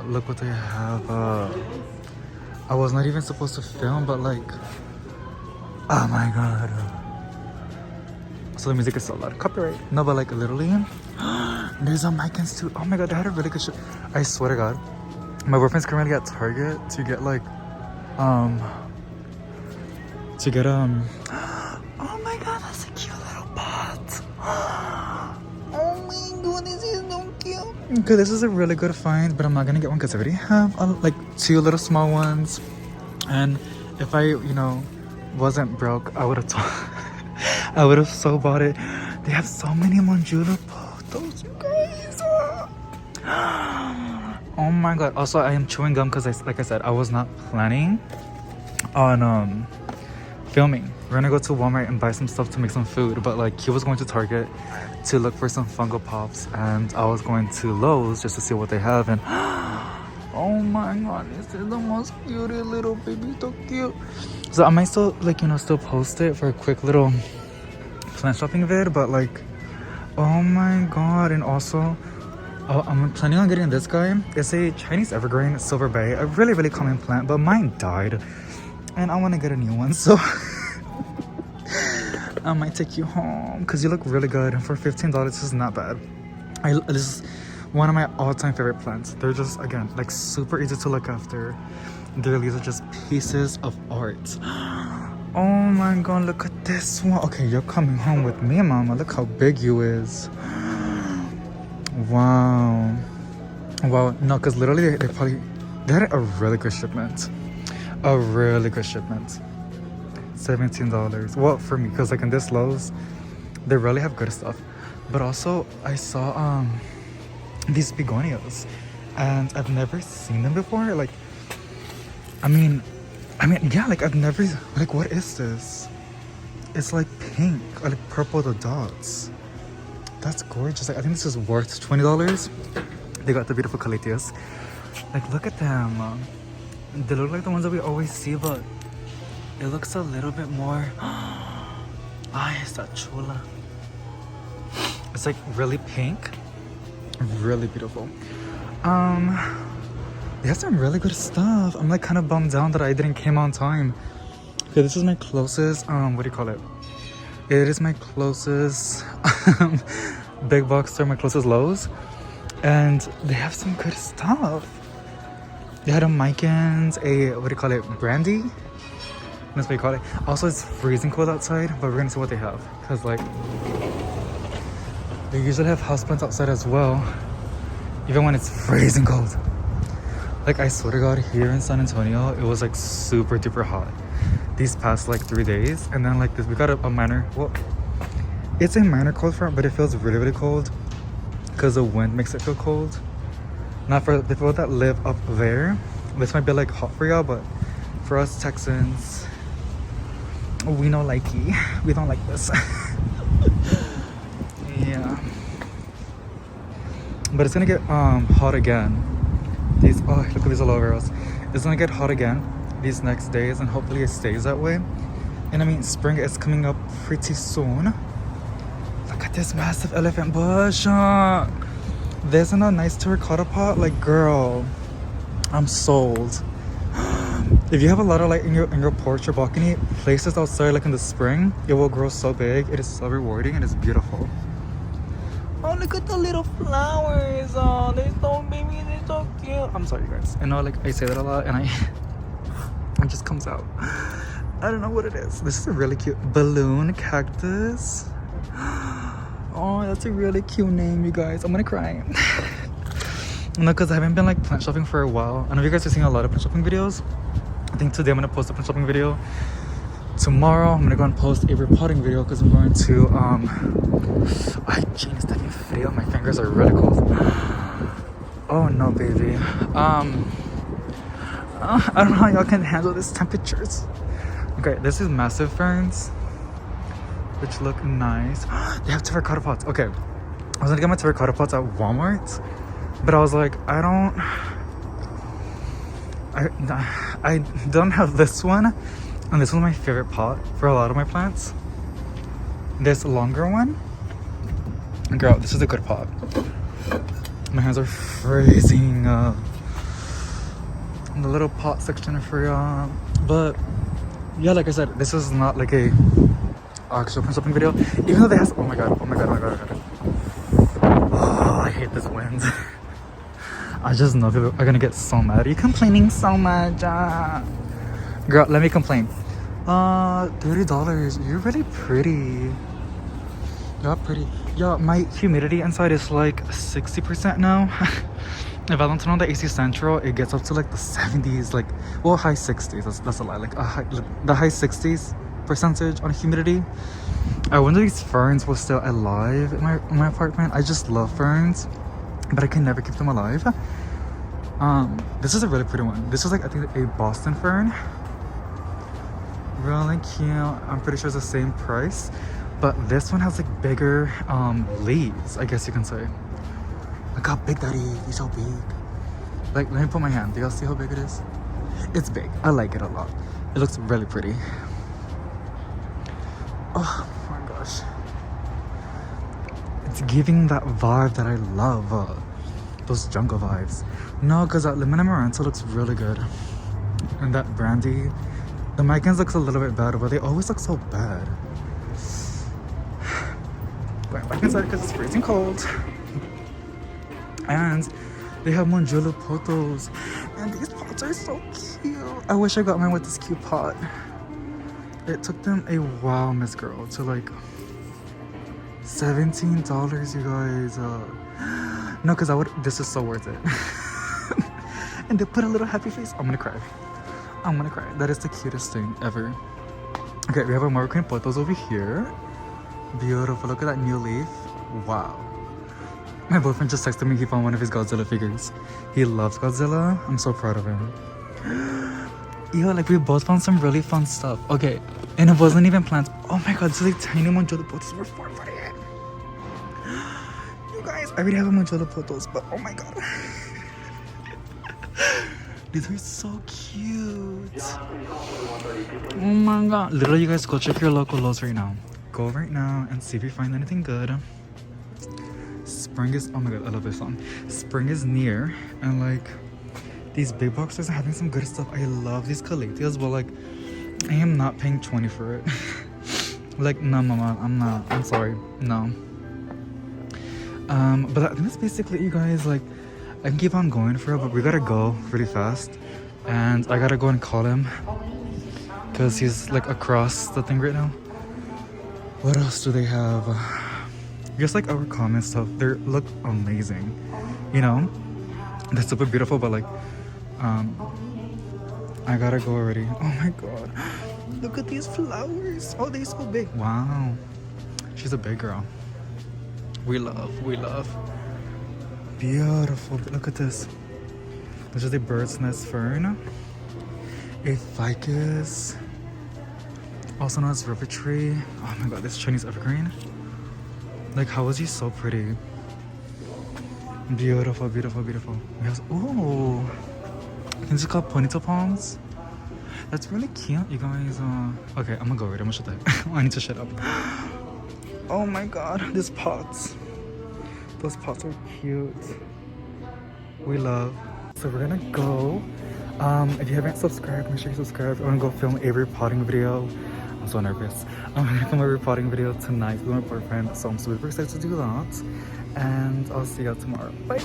Look what they have. I was not even supposed to film, but like, oh my god. So the music is so loud. Copyright. No, but like literally, there's a Micans too. Oh my god, they had a really good shit. I swear to god, my boyfriend's currently at Target to get like, oh my god, that's a cute little pot. Oh my god, this is so cute. Okay, this is a really good find, but I'm not gonna get one because I already have like 2 little small ones. And if I, wasn't broke, I would have I would have so bought it. They have so many Monjula potos, you guys. Oh my god. Also, I am chewing gum because like I said, I was not planning on filming. We're gonna go to Walmart and buy some stuff to make some food, but like he was going to Target to look for some Funko Pops, and I was going to Lowe's just to see what they have. And oh my god, this is the most cute little baby, so cute. So I might still still post it for a quick little plant shopping vid, but like, oh my god. And also I'm planning on getting this guy. It's a Chinese evergreen silver bay, a really common plant, but mine died and I want to get a new one, so I might take you home because you look really good. For $15, this is not bad. This is one of my all-time favorite plants. They're just, again, like super easy to look after. Their leaves are just pieces of art. Oh my god, look at this one. Okay, you're coming home with me, mama. Look how big you is. Wow. No, because literally they had a really good shipment. A really good shipment. $17. Well, for me, because like in this Lowe's, they really have good stuff. But also, I saw these begonias, and I've never seen them before. Like, I mean, yeah, like I've never, like, what is this? It's like pink, or like purple the dots. That's gorgeous. Like, I think this is worth $20. They got the beautiful caleitias. Like, look at them. They look like the ones that we always see, but it looks a little bit more. Ay, está chula. It's like really pink, really beautiful. They have some really good stuff. I'm like kind of bummed down that I didn't came on time. Okay, this is my closest, what do you call it? It is my closest big box store, my closest Lowe's. And they have some good stuff. They had a Micans, what do you call it? Brandi? That's what you call it. Also, it's freezing cold outside, but we're gonna see what they have. Cause like, they usually have houseplants outside as well, even when it's freezing cold. Like, I swear to God, here in San Antonio, it was like super duper hot these past like 3 days. And then like this, we got a minor, well, it's a minor cold front, but it feels really cold because the wind makes it feel cold. Not for the people that live up there, this might be like hot for y'all, but for us Texans, we don't like we don't like this. Yeah, but it's gonna get hot again. Look at these aloe veras. It's gonna get hot again these next days, and hopefully it stays that way. And I mean, spring is coming up pretty soon. Look at this massive elephant bush. There's a nice terracotta pot. Like, girl, I'm sold. If you have a lot of like in your porch or balcony, places outside like in the spring, it will grow so big. It is so rewarding and it's beautiful. Oh, look at the little flowers. Oh, they're so baby, they're so cute. I'm sorry, guys. I know, like, I say that a lot and it just comes out. I don't know what it is. This is a really cute balloon cactus. Oh, that's a really cute name, you guys. I'm gonna cry. No, because I haven't been like plant shopping for a while. I know you guys are seeing a lot of plant shopping videos. I think today I'm gonna post a plant shopping video. Tomorrow I'm gonna go and post a repotting video because I'm going to ay, Jane, it's definitely frío. My fingers are really cold. Oh no, baby. I don't know how y'all can handle these temperatures. Okay, this is massive ferns, which look nice. They have terracotta pots. Okay, I was gonna get my terracotta pots at Walmart, but I was like, I don't have this one, and this one's my favorite pot for a lot of my plants. This longer one, girl, this is a good pot. My hands are freezing. in the little pot section for y'all. But yeah, like I said, this is not like a actual shopping video. Even though they have, oh my god, oh my god, oh my god, oh my god. Oh, I hate this wind. I just know people are gonna get so mad. You're complaining so much. Girl, let me complain. $30. You're really pretty. You're pretty. Yeah, my humidity inside is like 60% now. If I don't turn on the AC Central, it gets up to like the 70s, like, well, high 60s. That's a lie. Like, the high 60s percentage on humidity. I wonder if these ferns were still alive in my apartment. I just love ferns, but I can never keep them alive. This is a really pretty one. This is like, I think, a Boston fern. Really cute. I'm pretty sure it's the same price, but this one has like bigger leaves, I guess you can say. Look how big that is. He's so big. Like, let me put my hand. Do y'all see how big it is? It's big. I like it a lot. It looks really pretty. Oh my gosh. It's giving that vibe that I love. Those jungle vibes. No, because that lemon and Maranta looks really good. And that Brandi. The Micans looks a little bit better, but they always look so bad. Going back inside because it's freezing cold. And they have Monjolo potos. And these pots are so cute. I wish I got mine with this cute pot. It took them a while, Miss Girl, to like $17, you guys. No, because this is so worth it. And they put a little happy face. I'm gonna cry. I'm gonna cry. That is the cutest thing ever. Okay, we have our Moroccan potos over here. Beautiful. Look at that new leaf. Wow. My boyfriend just texted me he found one of his Godzilla figures. He loves Godzilla. I'm so proud of him. Yo, like we both found some really fun stuff. Okay, and it wasn't even plants. Oh my god, so like tiny Monjolo potos were $4.48. You guys, I already have a Monjolo potos, but oh my god. These are so cute. Oh my god. Literally, you guys go check your local Lowe's right now. Go right now and see if you find anything good. Spring is, oh my god, I love this song. Spring is near, and like these big boxers are having some good stuff. I love these calatheas, but like I am not paying $20 for it. Like, no, mama, I'm not. I'm sorry, no. But I think that's basically it, you guys. Like, I can keep on going for it, but we gotta go really fast, and I gotta go and call him because he's like across the thing right now. What else do they have? Just like our common stuff, they look amazing, you know. They're super beautiful, but like I gotta go already. Oh my god, look at these flowers. Oh, they're so big. Wow, she's a big girl. We love beautiful. Look at this. This is a bird's nest fern, a ficus, also known as river tree. Oh my god, this Chinese evergreen. Like, how is he so pretty? Beautiful. Yes. Ooh, these are called ponytail palms. That's really cute, you guys. Okay, I'm gonna go right. I'm gonna shut that. I need to shut up. Oh my god, these pots. Those pots are cute. We love. So we're gonna go. If you haven't subscribed, make sure you subscribe. I'm gonna go film a repotting video. I'm so nervous. I'm gonna film a repotting video tonight with my boyfriend, so I'm super excited to do that. And I'll see you tomorrow. Bye.